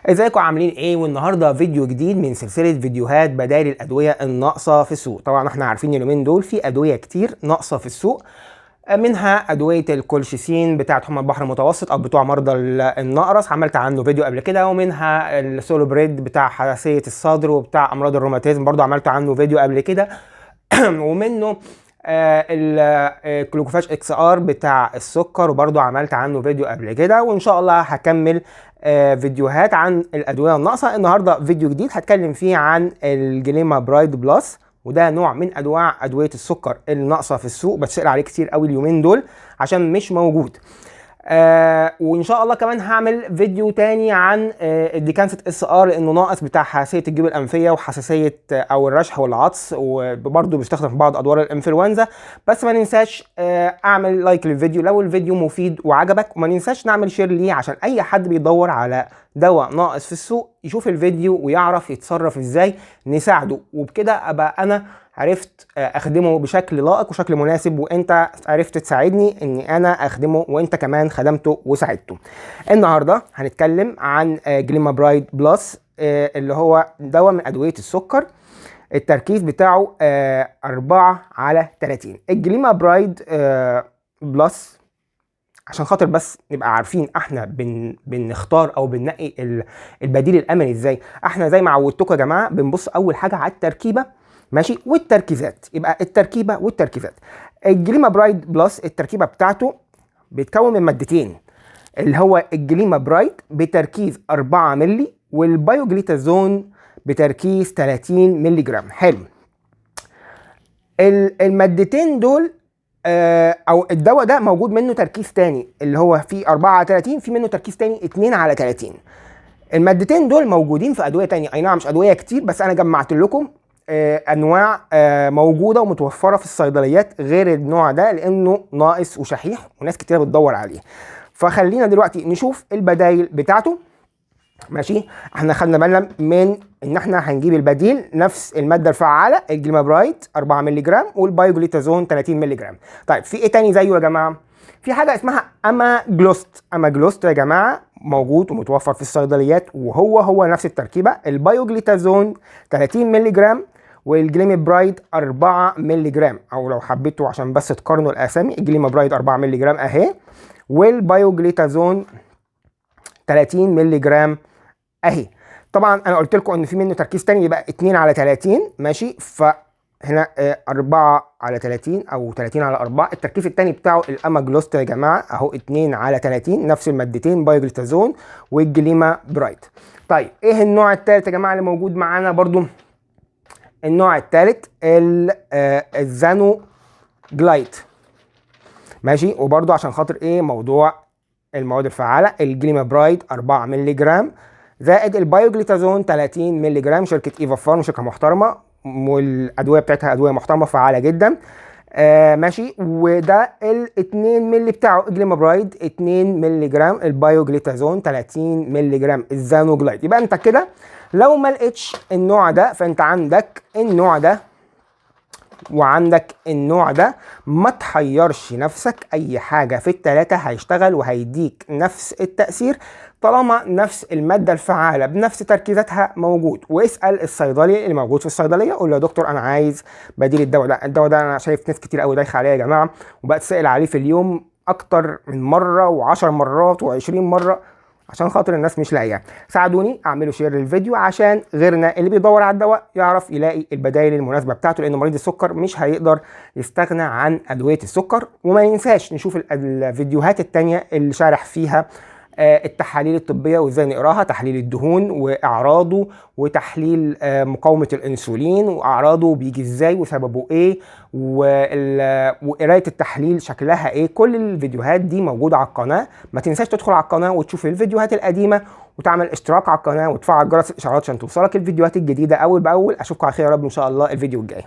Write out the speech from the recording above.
ازيكم عاملين ايه؟ والنهارده فيديو جديد من سلسله فيديوهات بدائل الادويه الناقصه في السوق. طبعا احنا عارفين اليومين دول في ادويه كتير ناقصه في السوق، منها ادويه الكولشيسين بتاعه حمى البحر المتوسط او بتوع مرضى النقرس، عملت عنه فيديو قبل كده، ومنها السولوبريد بتاع حساسيه الصدر وبتاع امراض الروماتيزم برضو عملت عنه فيديو قبل كده. ومنه الكلوكوفاش اكس ار بتاع السكر وبرضو عملت عنه فيديو قبل كده، وان شاء الله هكمل فيديوهات عن الادويه الناقصه. النهارده فيديو جديد هتكلم فيه عن الجليما برايد بلس، وده نوع من انواع ادويه السكر الناقصه في السوق، بتسأل عليه كتير قوي اليومين دول عشان مش موجود. وان شاء الله كمان هعمل فيديو تاني عن الديكانسيت اس ار لانه ناقص، بتاع حساسيه الجيوب الانفيه وحساسيه او الرشح والعطس، وبرده بيستخدم في بعض ادوار الانفلونزا. بس ما ننساش اعمل لايك للفيديو لو الفيديو مفيد وعجبك، وما ننساش نعمل شير ليه عشان اي حد بيدور على دواء ناقص في السوق يشوف الفيديو ويعرف يتصرف ازاي نساعده، وبكده ابقى انا عرفت اخدمه بشكل لائق وشكل مناسب، وانت عرفت تساعدني اني انا اخدمه وانت كمان خدمته وساعدته. النهارده هنتكلم عن جليما برايد بلس، اللي هو دواء من ادويه السكر. التركيز بتاعه 4/30. الجليما برايد بلس عشان خاطر بس نبقى عارفين احنا بنختار او بننقي البديل الامن ازاي. احنا زي ما عودتكم يا جماعه بنبص اول حاجه على التركيبه، ماشي، والتركيزات. يبقى التركيبه والتركيزات. الجليما برايد بلس التركيبه بتاعته بيتكون من مادتين، اللي هو الجليما برايد بتركيز 4 مللي والبايوجليتازون بتركيز 30 مللي جرام. حلو. المادتين دول او الدواء ده موجود منه تركيز تاني اللي هو فيه 4/30، في منه تركيز تاني 2/30. المادتين دول موجودين في ادويه تانية، اي نعم مش ادويه كتير، بس انا جمعت لكم انواع موجوده ومتوفره في الصيدليات غير النوع ده لانه ناقص وشحيح وناس كتير بتدور عليه. فخلينا دلوقتي نشوف البدايل بتاعته. ماشي، احنا خدنا بالنا من ان احنا هنجيب البديل نفس الماده الفعاله، الجليما برايد 4 مللي جرام والبايوجليتازون 30 مللي جرام. طيب في ايه تاني زيه يا جماعه؟ في حاجه اسمها اماجلوست. اماجلوست يا جماعه موجود ومتوفر في الصيدليات، وهو نفس التركيبه، البايوجليتازون 30 مللي جرام والجليما برايد 4 مللي جرام، او لو حبيتوا عشان بس تقارنوا الاسامي، الجليما برايد 4 مللي جرام اهي، والبايوجليتازون 30 مللي جرام اهي. طبعا انا قلت لكم ان في منه تركيز تاني يبقى 2/30، ماشي، فهنا 4/30 او 30/4. التركيز التاني بتاعه الاماجلوست يا جماعه اهو 2/30، نفس المادتين بايوجليتازون والجليما برايد. طيب ايه النوع الثالث يا جماعه اللي موجود معانا برضو؟ النوع الثالث الزانو جلايت، ماشي، وبرضو عشان خاطر ايه موضوع المواد الفعاله، الجليما برايد 4 مللي جرام زائد البايوجليتازون 30 مللي جرام. شركه ايفا فارم شركه محترمه والادويه بتاعتها ادويه محترمه فعاله جدا. ماشي، وده ال2 مللي بتاعه الجليما برايد 2 مللي جرام، البايوجليتازون 30 مللي جرام الزانو جلايت. يبقى انت كده لو ما لقيتش النوع ده فانت عندك النوع ده وعندك النوع ده. ما تحيرش نفسك، اي حاجه في الثلاثه هيشتغل وهيديك نفس التاثير طالما نفس الماده الفعاله بنفس تركيزاتها موجود. واسال الصيدلي اللي موجود في الصيدليه، قول له يا دكتور انا عايز بديل الدواء ده. الدواء ده انا شايف ناس كتير قوي دايخه عليه يا جماعه، وبتسال عليه في اليوم اكتر من مره و10 مرات و20 مره عشان خاطر الناس مش لاقيه. ساعدوني اعملوا شير للفيديو عشان غيرنا اللي بيدور على الدواء يعرف يلاقي البدائل المناسبه بتاعته، لان مريض السكر مش هيقدر يستغنى عن ادويه السكر. وما ننساش نشوف الفيديوهات التانية اللي شارح فيها التحاليل الطبيه وازاي نقراها، تحليل الدهون واعراضه، وتحليل مقاومه الانسولين واعراضه بيجي ازاي وسببه ايه، وقرايه التحليل شكلها ايه. كل الفيديوهات دي موجوده على القناه. ما تنساش تدخل على القناه وتشوف الفيديوهات القديمه وتعمل اشتراك على القناه وتفعل جرس الاشعارات عشان توصلك الفيديوهات الجديده اول باول. اشوفكم على خير يا رب ان شاء الله الفيديو الجاي.